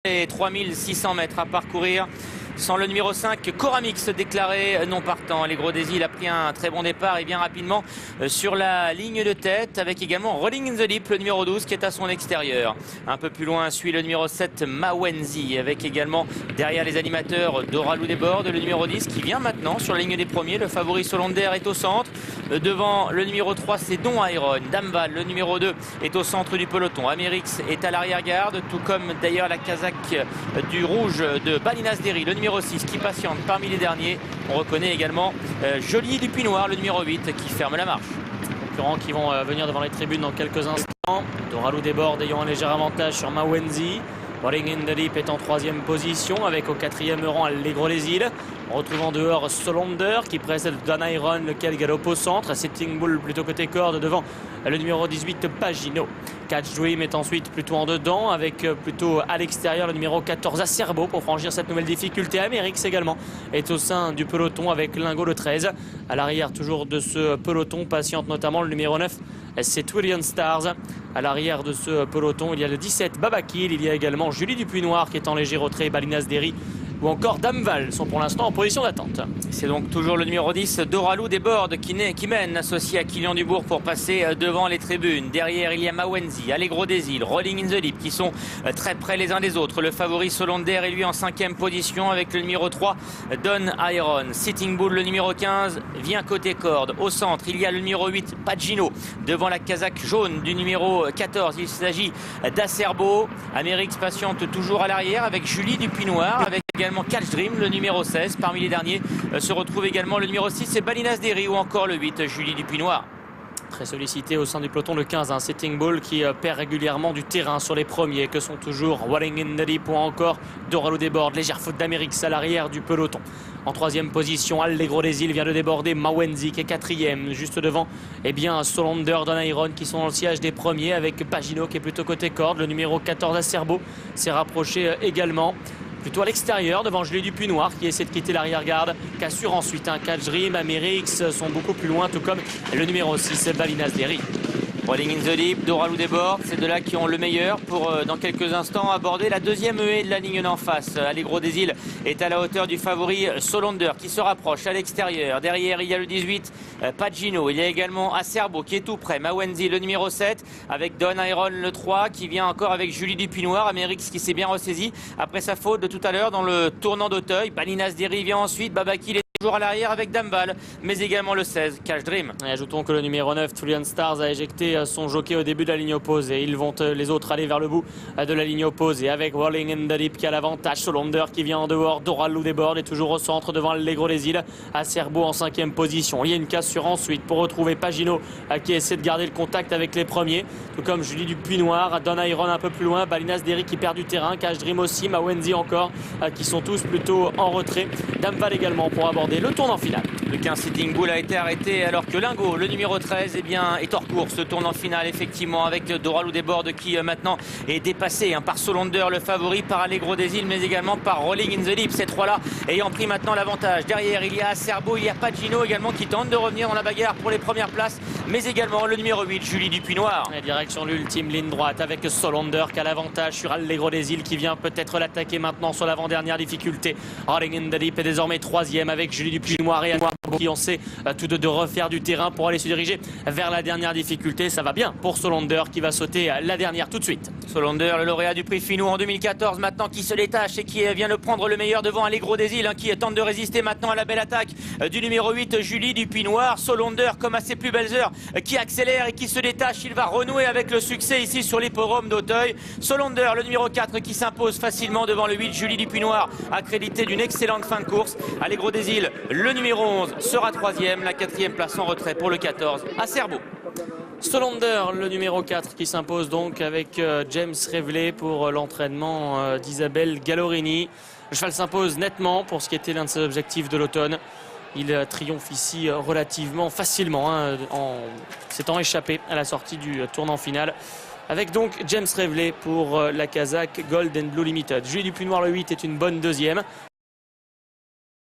Et 3600 mètres à parcourir sans le numéro 5, Coramix déclaré non partant. L'Aigro des Îles a pris un très bon départ et bien rapidement sur la ligne de tête avec également Rolling in the Deep, le numéro 12 qui est à son extérieur. Un peu plus loin suit le numéro 7, Mawenzi, avec également derrière les animateurs Doralou Desbordes, le numéro 10 qui vient maintenant sur la ligne des premiers. Le favori Solander est au centre. Devant le numéro 3, c'est Don Iron. Damval, le numéro 2, est au centre du peloton. Amérix est à l'arrière-garde, tout comme d'ailleurs la casaque du rouge de Balinas Derry, le numéro 6 qui patiente parmi les derniers. On reconnaît également Joly du Puy Noir, le numéro 8 qui ferme la marche. Concurrents qui vont venir devant les tribunes dans quelques instants. Doralou Desbordes ayant un léger avantage sur Mawenzi. Rolling in the Deep est en 3e position avec au 4e rang l'Aigro des Îles. On retrouve en dehors Solander qui précède Don Iron, lequel galope au centre. Sitting Bull plutôt côté corde devant le numéro 18 Pagino. Catch Dream est ensuite plutôt en dedans avec plutôt à l'extérieur le numéro 14 Acerbo pour franchir cette nouvelle difficulté. Amérix également est au sein du peloton avec Lingo le 13. À l'arrière toujours de ce peloton patiente notamment le numéro 9. C'est Twillion Stars. À l'arrière de ce peloton, il y a le 17 Babakil. Il y a également Joly du Puy Noir qui est en léger retrait. Balinas Derry ou encore Damval sont pour l'instant en position d'attente. C'est donc toujours le numéro 10, Doralou Desbordes, qui mène, associé à Kilian Dubourg pour passer devant les tribunes. Derrière, il y a Mawenzi, L'Aigro des Îles, Rolling in the Deep qui sont très près les uns des autres. Le favori Solander est lui en 5e position avec le numéro 3, Don Iron. Sitting Bull, le numéro 15, vient côté corde. Au centre, il y a le numéro 8, Pagino. Devant la casaque jaune du numéro 14, il s'agit d'Acerbo. Amérix patiente toujours à l'arrière avec Joly du Puy Noir, avec également Catch Dream, le numéro 16. Parmi les derniers se retrouve également le numéro 6, c'est Balinas Derry ou encore le 8, Joly du Puy Noir. Très sollicité au sein du peloton le 15, Sitting Bull qui perd régulièrement du terrain sur les premiers que sont toujours Rolling in the Deep ou encore Doralou Desbordes. Légère faute d'Amérix à l'arrière du peloton. En 3e position, L'Aigro des Îles vient de déborder Mawenzi qui est 4e. Juste devant, Solander, Don Iron qui sont dans le sillage des premiers avec Pagino qui est plutôt côté corde. Le numéro 14 Acerbo s'est rapproché également. Plutôt à l'extérieur devant Joly du Puy Noir qui essaie de quitter l'arrière-garde. Cassure ensuite un Catch Dream. Amérix sont beaucoup plus loin, tout comme le numéro 6 Balinas Derry. Rolling in the Deep, Doralou Desbordes, c'est de là qui ont le meilleur pour dans quelques instants aborder la 2e haie de la ligne d'en face. L'Aigro des Îles est à la hauteur du favori Solander qui se rapproche à l'extérieur. Derrière, il y a le 18 Pagino. Il y a également Acerbo qui est tout près. Mawenzi, le numéro 7, avec Don Iron, le 3, qui vient encore avec Joly du Puy Noir. Amérix qui s'est bien ressaisi après sa faute de tout à l'heure dans le tournant d'Auteuil. Balinas Derry vient ensuite. Babakil est toujours à l'arrière avec Damval, mais également le 16, Catch Dream. Et ajoutons que le numéro 9, Twillion Stars, a éjecté son jockey au début de la ligne opposée. Ils vont les autres aller vers le bout de la ligne opposée avec Rolling in the Deep qui a l'avantage. Solander qui vient en dehors. Doralou Desbordes est toujours au centre devant l'Aigro des Îles. Acerbo en 5e position. Il y a une cassure ensuite pour retrouver Pagino qui essaie de garder le contact avec les premiers. Tout comme Joly du Puy Noir. Don Iron un peu plus loin. Balinas Derry qui perd du terrain. Catch Dream aussi. Mawenzi encore qui sont tous plutôt en retrait. Damval également pour aborder le tournant final. Le 15 Sitting Bull a été arrêté alors que Lingo, le numéro 13, est hors course. Ce tournant final effectivement avec Doralou Desbordes qui maintenant est dépassé par Solander, le favori, par L'Aigro des Îles, mais également par Rolling in the Deep. Ces trois-là ayant pris maintenant l'avantage. Derrière, il y a Acerbo, il y a Pagino également qui tente de revenir dans la bagarre pour les premières places, mais également le numéro 8, Joly du Puy Noir. Et direction l'ultime ligne droite avec Solander qui a l'avantage sur L'Aigro des Îles qui vient peut-être l'attaquer maintenant sur l'avant-dernière difficulté. Rolling in the Deep est désormais 3e avec Joly du Puy Noir et qui ont sait tous deux de refaire du terrain pour aller se diriger vers la dernière difficulté. Ça va bien pour Solander qui va sauter la dernière tout de suite. Solander, le lauréat du prix Finou en 2014, maintenant qui se détache et qui vient de prendre le meilleur devant L'Aigro des Îles, qui tente de résister maintenant à la belle attaque du numéro 8, Joly du Puy Noir. Solander, comme à ses plus belles heures, qui accélère et qui se détache. Il va renouer avec le succès ici sur l'hippodrome d'Auteuil. Solander, le numéro 4, qui s'impose facilement devant le 8, Joly du Puy Noir, accrédité d'une excellente fin de course. L'Aigro des Îles, le numéro 11, sera 3e. La 4e place en retrait pour le 14, Acerbo. Solander, le numéro 4, qui s'impose donc avec James Reveley pour l'entraînement d'Isabelle Gallorini. Le cheval s'impose nettement pour ce qui était l'un de ses objectifs de l'automne. Il triomphe ici relativement facilement en s'étant échappé à la sortie du tournant final. Avec donc James Reveley pour la casaque Gold and Blue Limited. Joly du Puy Noir, le 8, est une bonne 2e.